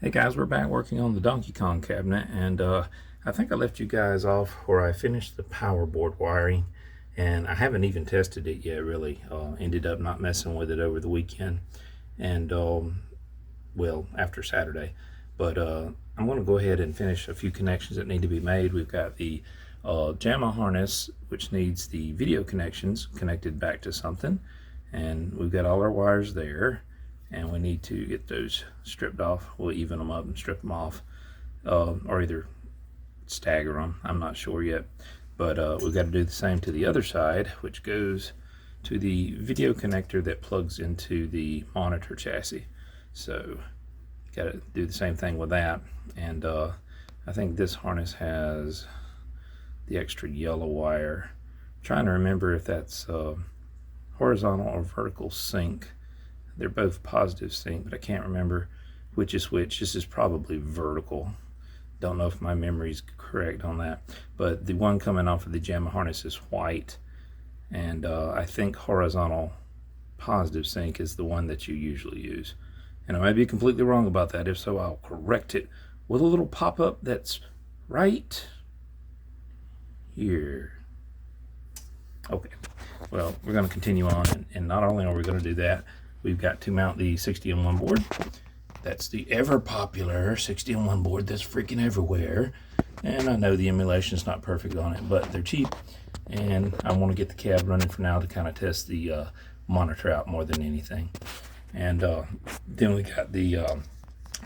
Hey guys, we're back working on the Donkey Kong cabinet, and I think I left you guys off where I finished the power board wiring, and I haven't even tested it yet really. Ended up not messing with it over the weekend, and well, after Saturday. But I'm going to go ahead and finish a few connections that need to be made. We've got the JAMMA harness, which needs the video connections connected back to something, and we've got all our wires there. And we need to get those stripped off. We'll even them up and strip them off, or either stagger them. I'm not sure yet, but we've got to do the same to the other side, which goes to the video connector that plugs into the monitor chassis. So got to do the same thing with that. And I think this harness has the extra yellow wire. I'm trying to remember if that's horizontal or vertical sync. They're both positive sync, but I can't remember which is which. This is probably vertical. Don't know if my memory's correct on that. But the one coming off of the JAMMA harness is white. And I think horizontal positive sync is the one that you usually use. And I may be completely wrong about that. If so, I'll correct it with a little pop-up that's right here. Okay, well, we're going to continue on. And not only are we going to do that, we've got to mount the 60-in-1 board. That's the ever popular 60-in-1 board that's freaking everywhere. And I know the emulation's not perfect on it, but they're cheap. And I want to get the cab running for now to kind of test the monitor out more than anything. And then we got the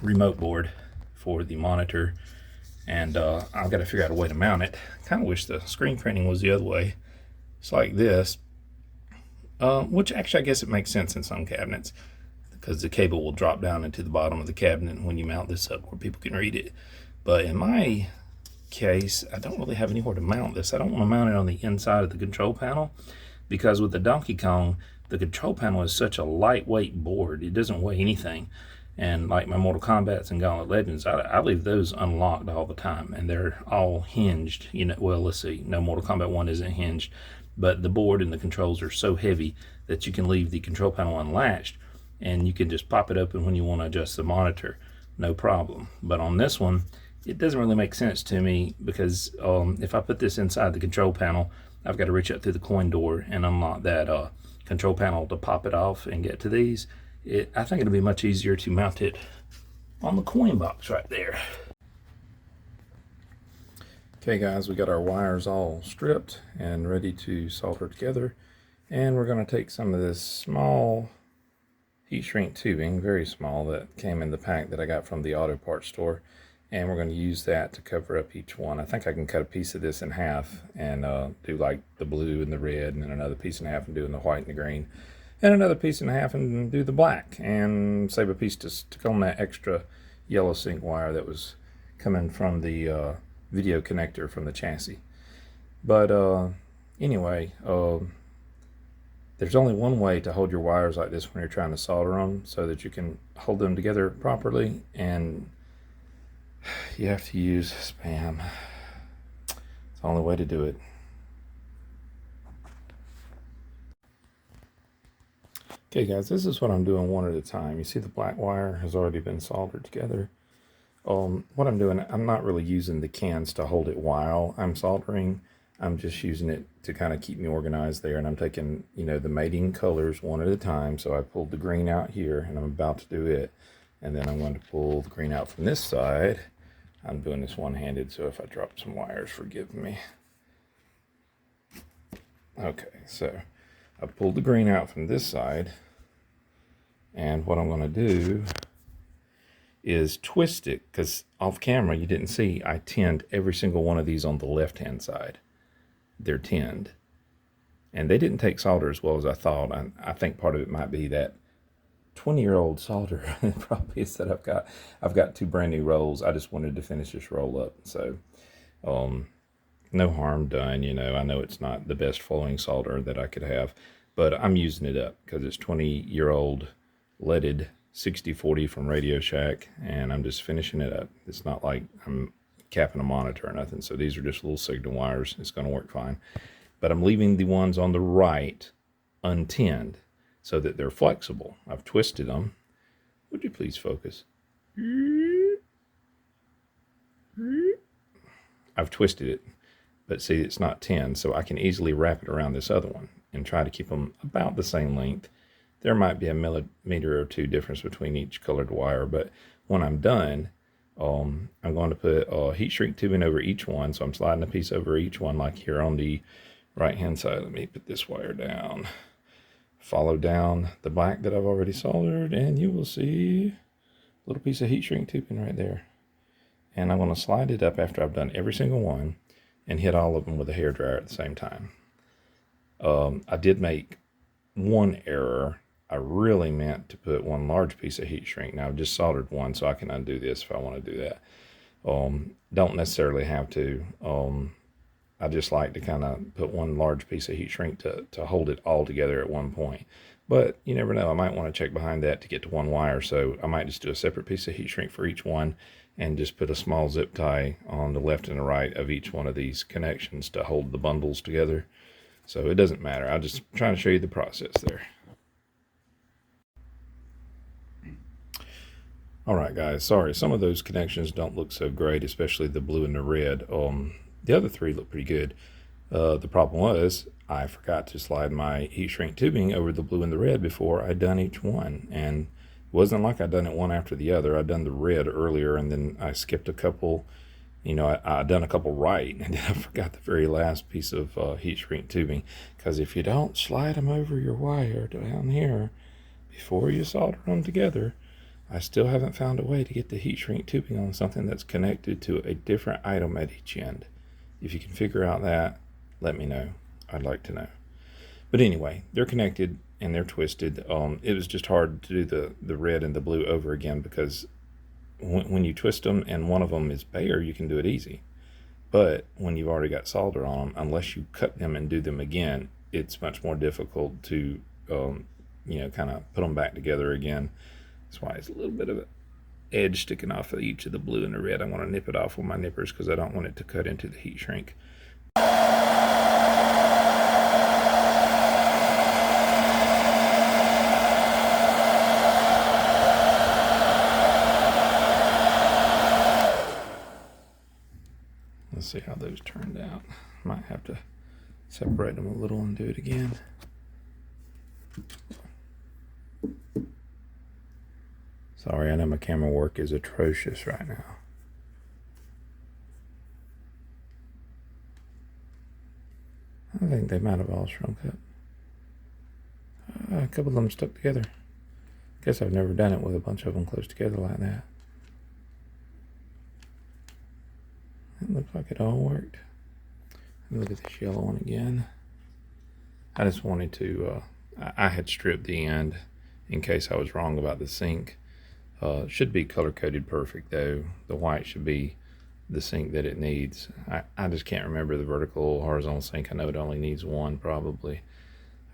remote board for the monitor. And I've got to figure out a way to mount it. Kind of wish the screen printing was the other way. It's like this. Which actually I guess it makes sense in some cabinets because the cable will drop down into the bottom of the cabinet when you mount this up where people can read it. But in my case, I don't really have anywhere to mount this. I don't want to mount it on the inside of the control panel because with the Donkey Kong, the control panel is such a lightweight board. It doesn't weigh anything. And like my Mortal Kombats and Gauntlet Legends, I leave those unlocked all the time, and they're all hinged. You know, well, let's see. No, Mortal Kombat 1 isn't hinged, but the board and the controls are so heavy that you can leave the control panel unlatched, and you can just pop it open when you want to adjust the monitor, no problem. But on this one, it doesn't really make sense to me because if I put this inside the control panel, I've got to reach up through the coin door and unlock that control panel to pop it off and get to these. I think it'll be much easier to mount it on the coin box right there. Okay guys, we got our wires all stripped and ready to solder together. And we're going to take some of this small heat shrink tubing, very small, that came in the pack that I got from the auto parts store. And we're going to use that to cover up each one. I think I can cut a piece of this in half and do like the blue and the red, and then another piece in half and do the white and the green. And another piece in half and do the black, and save a piece to stick on that extra yellow sync wire that was coming from the video connector from the chassis. But anyway, there's only one way to hold your wires like this when you're trying to solder them so that you can hold them together properly, and you have to use spam. It's the only way to do it. Okay guys, this is what I'm doing one at a time. You see the black wire has already been soldered together. What I'm doing, I'm not really using the cans to hold it while I'm soldering. I'm just using it to kind of keep me organized there. And I'm taking, you know, the mating colors one at a time. So I pulled the green out here and I'm about to do it. And then I'm going to pull the green out from this side. I'm doing this one-handed, so if I drop some wires, forgive me. Okay, so I pulled the green out from this side, and what I'm going to do is twist it, because off camera you didn't see I tinned every single one of these on the left-hand side. They're tinned, and they didn't take solder as well as I thought. I think part of it might be that 20-year-old solder probably is that I've got two brand new rolls. I just wanted to finish this roll up, so no harm done. You know, I know it's not the best flowing solder that I could have, but I'm using it up because it's 20-year-old leaded 6040 from Radio Shack, and I'm just finishing it up. It's not like I'm capping a monitor or nothing, so these are just little signal wires. It's going to work fine, but I'm leaving the ones on the right untinned so that they're flexible. I've twisted them. Would you please focus? I've twisted it, but see, it's not 10, so I can easily wrap it around this other one and try to keep them about the same length. There might be a millimeter or two difference between each colored wire, but when I'm done, I'm going to put heat shrink tubing over each one. So I'm sliding a piece over each one, like here on the right hand side. Let me put this wire down. Follow down the black that I've already soldered, and you will see a little piece of heat shrink tubing right there. And I'm going to slide it up after I've done every single one and hit all of them with a hairdryer at the same time. I did make one error. I really meant to put one large piece of heat shrink. Now I've just soldered one, so I can undo this if I want to do that. Don't necessarily have to. I just like to kind of put one large piece of heat shrink to hold it all together at one point. But you never know. I might want to check behind that to get to one wire, so I might just do a separate piece of heat shrink for each one and just put a small zip tie on the left and the right of each one of these connections to hold the bundles together. So it doesn't matter. I'm just trying to show you the process there. All right, guys, sorry. Some of those connections don't look so great, especially the blue and the red. The other three look pretty good. The problem was I forgot to slide my heat shrink tubing over the blue and the red before I'd done each one. And it wasn't like I'd done it one after the other. I'd done the red earlier, and then I skipped a couple. You know, I'd done a couple right, and then I forgot the very last piece of heat shrink tubing. Because if you don't slide them over your wire down here before you solder them together, I still haven't found a way to get the heat shrink tubing on something that's connected to a different item at each end. If you can figure out that, let me know. I'd like to know. But anyway, they're connected and they're twisted. It was just hard to do the red and the blue over again because when you twist them and one of them is bare, you can do it easy. But when you've already got solder on them, unless you cut them and do them again, it's much more difficult to, kind of put them back together again. That's why it's a little bit of an edge sticking off of each of the blue and the red. I want to nip it off with my nippers because I don't want it to cut into the heat shrink. Let's see how those turned out. Might have to separate them a little and do it again. Sorry, I know my camera work is atrocious right now. I think they might have all shrunk up. A couple of them stuck together. Guess I've never done it with a bunch of them close together like that. It looks like it all worked. Let me look at this yellow one again. I just wanted to, I had stripped the end in case I was wrong about the sink. Should be color coded perfect though. The white should be the sink that it needs. I just can't remember the vertical horizontal sink. I know it only needs one probably.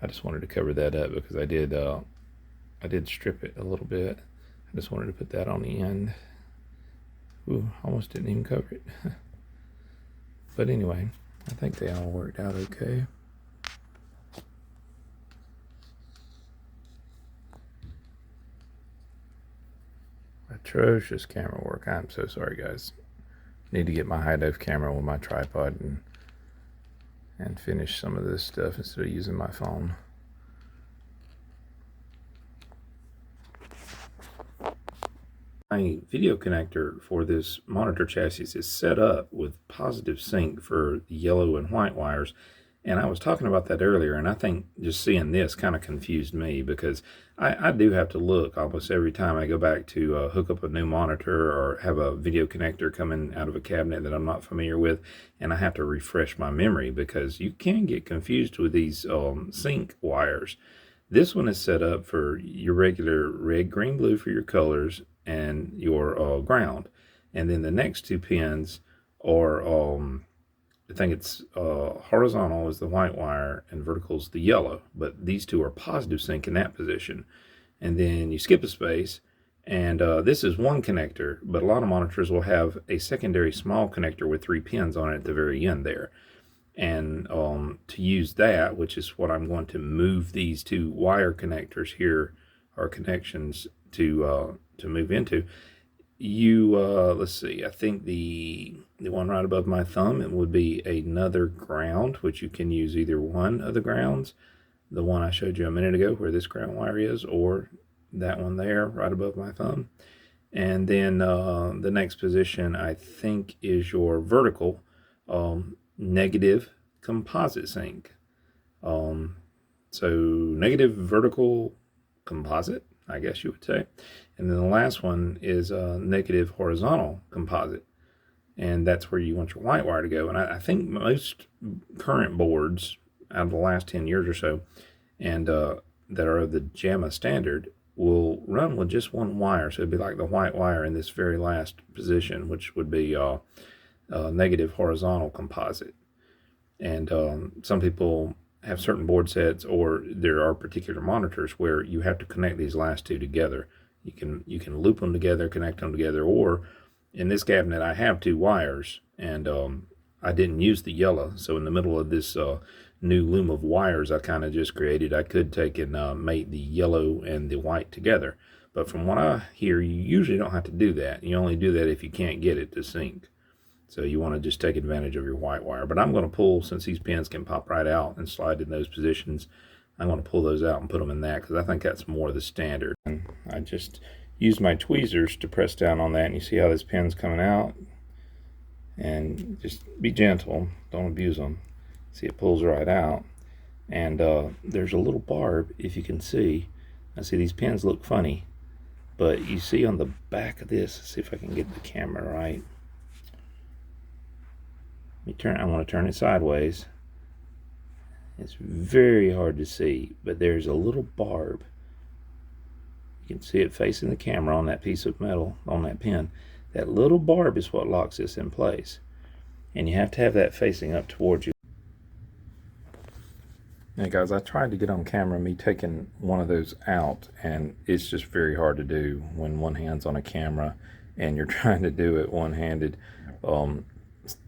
I just wanted to cover that up because I did strip it a little bit. I just wanted to put that on the end. Ooh, almost didn't even cover it. But anyway, I think they all worked out okay. Atrocious camera work. I'm so sorry, guys. Need to get my high def camera with my tripod and finish some of this stuff instead of using my phone. My video connector for this monitor chassis is set up with positive sync for the yellow and white wires. And I was talking about that earlier, and I think just seeing this kind of confused me because I do have to look almost every time I go back to hook up a new monitor or have a video connector coming out of a cabinet that I'm not familiar with, and I have to refresh my memory because you can get confused with these sync wires. This one is set up for your regular red, green, blue for your colors and your ground. And then the next two pins are... I think it's horizontal is the white wire and vertical is the yellow, but these two are positive sync in that position. And then you skip a space, and this is one connector, but a lot of monitors will have a secondary small connector with 3 pins on it at the very end there. And to use that, which is what I'm going to move these two wire connectors here, or connections to move into, you, let's see, I think the one right above my thumb, it would be another ground, which you can use either one of the grounds, the one I showed you a minute ago where this ground wire is, or that one there right above my thumb. And then the next position, I think, is your vertical negative composite sink. So negative vertical composite, I guess you would say. And then the last one is negative horizontal composite. And that's where you want your white wire to go. And I think most current boards out of the last 10 years or so, and that are of the JAMMA standard, will run with just one wire. So it'd be like the white wire in this very last position, which would be negative horizontal composite. And some people have certain board sets, or there are particular monitors where you have to connect these last two together. You can loop them together, connect them together, or in this cabinet I have two wires, and I didn't use the yellow, so in the middle of this new loom of wires I kind of just created, I could take and mate the yellow and the white together. But from what I hear, you usually don't have to do that. You only do that if you can't get it to sync. So you want to just take advantage of your white wire. But I'm going to pull, since these pins can pop right out and slide in those positions, I'm going to pull those out and put them in that, because I think that's more the standard. And I just use my tweezers to press down on that, and you see how this pin's coming out? And just be gentle, don't abuse them. See, it pulls right out. And there's a little barb, if you can see. I see these pins look funny, but you see on the back of this, see if I can get the camera right. I want to turn it sideways. It's very hard to see, but there's a little barb. You can see it facing the camera on that piece of metal, on that pin. That little barb is what locks this in place. And you have to have that facing up towards you. Now guys, I tried to get on camera me taking one of those out, and it's just very hard to do when one hand's on a camera and you're trying to do it one-handed.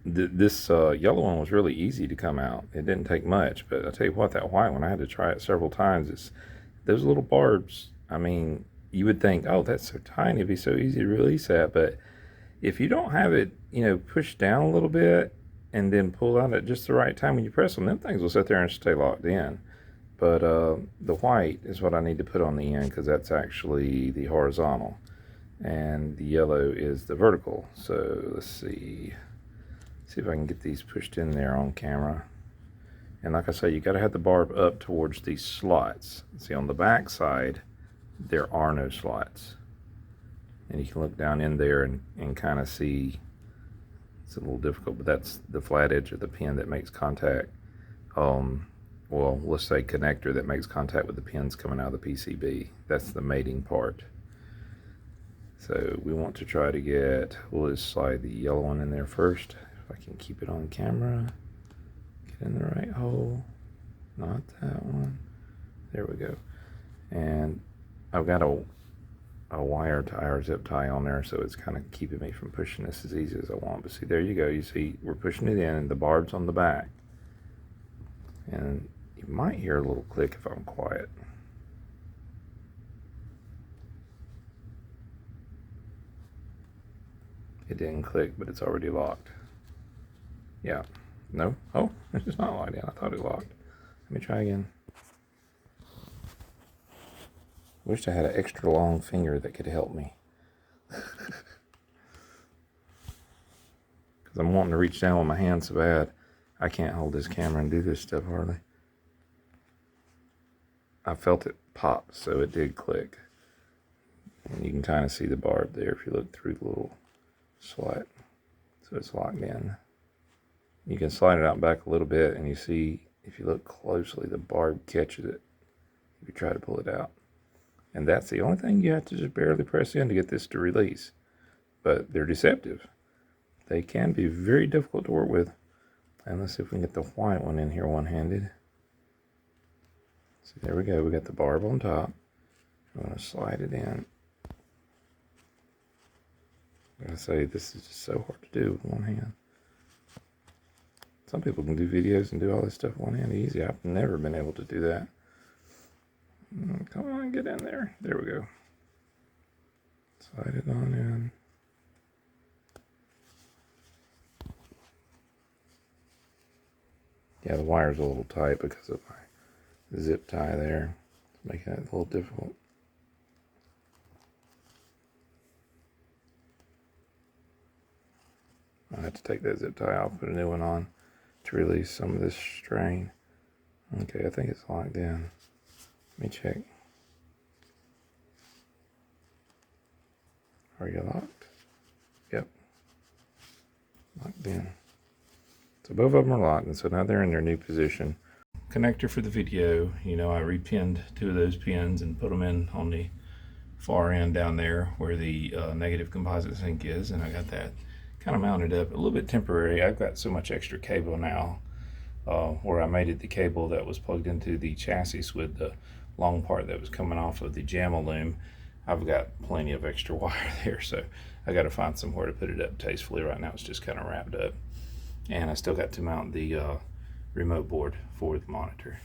This yellow one was really easy to come out. It didn't take much, but I'll tell you what, that white one, I had to try it several times. It's those little barbs. I mean, you would think, oh, that's so tiny, it'd be so easy to release that. But if you don't have it, pushed down a little bit and then pull out at just the right time when you press them things will sit there and stay locked in. But the white is what I need to put on the end, because that's actually the horizontal, and the yellow is the vertical. So let's see if I can get these pushed in there on camera. And like I say, you got to have the barb up towards these slots. See, on the back side there are no slots, and you can look down in there and kind of see. It's a little difficult, but that's the flat edge of the pin that makes contact. Well, let's say connector that makes contact with the pins coming out of the PCB. That's the mating part. So we want to try to get, we'll just slide the yellow one in there first. If I can keep it on camera, get in the right hole, not that one. There we go. And I've got a wire tie or zip tie on there, so it's kind of keeping me from pushing this as easy as I want. But see, there you go. You see, we're pushing it in, and the barb's on the back. And you might hear a little click if I'm quiet. It didn't click, but it's already locked. Yeah. No? Oh, it's just not locked in. I thought it locked. Let me try again. Wish I had an extra long finger that could help me. Because I'm wanting to reach down with my hand so bad. I can't hold this camera and do this stuff hardly. I felt it pop, so it did click. And you can kind of see the barb there if you look through the little slot. So it's locked in. You can slide it out back a little bit, and you see, if you look closely, the barb catches it if you try to pull it out. And that's the only thing you have to just barely press in to get this to release. But they're deceptive. They can be very difficult to work with. And let's see if we can get the white one in here one-handed. See, there we go. We got the barb on top. I'm going to slide it in. I'm going to say, this is just so hard to do with one hand. Some people can do videos and do all this stuff one hand easy. I've never been able to do that. Come on, get in there. There we go. Slide it on in. Yeah, the wire's a little tight because of my zip tie there. It's making it a little difficult. I have to take that zip tie off, put a new one on to release some of this strain. Okay, I think it's locked in. Let me check. Are you locked? Yep. Locked in. So both of them are locked, and so now they're in their new position. Connector for the video, you know, I repinned 2 of those pins and put them in on the far end down there where the negative composite zinc is, and I got that kind of mounted up. A little bit temporary. I've got so much extra cable now where I made it the cable that was plugged into the chassis with the long part that was coming off of the JAMMA loom. I've got plenty of extra wire there, so I got to find somewhere to put it up tastefully. Right now it's just kind of wrapped up, and I still got to mount the remote board for the monitor.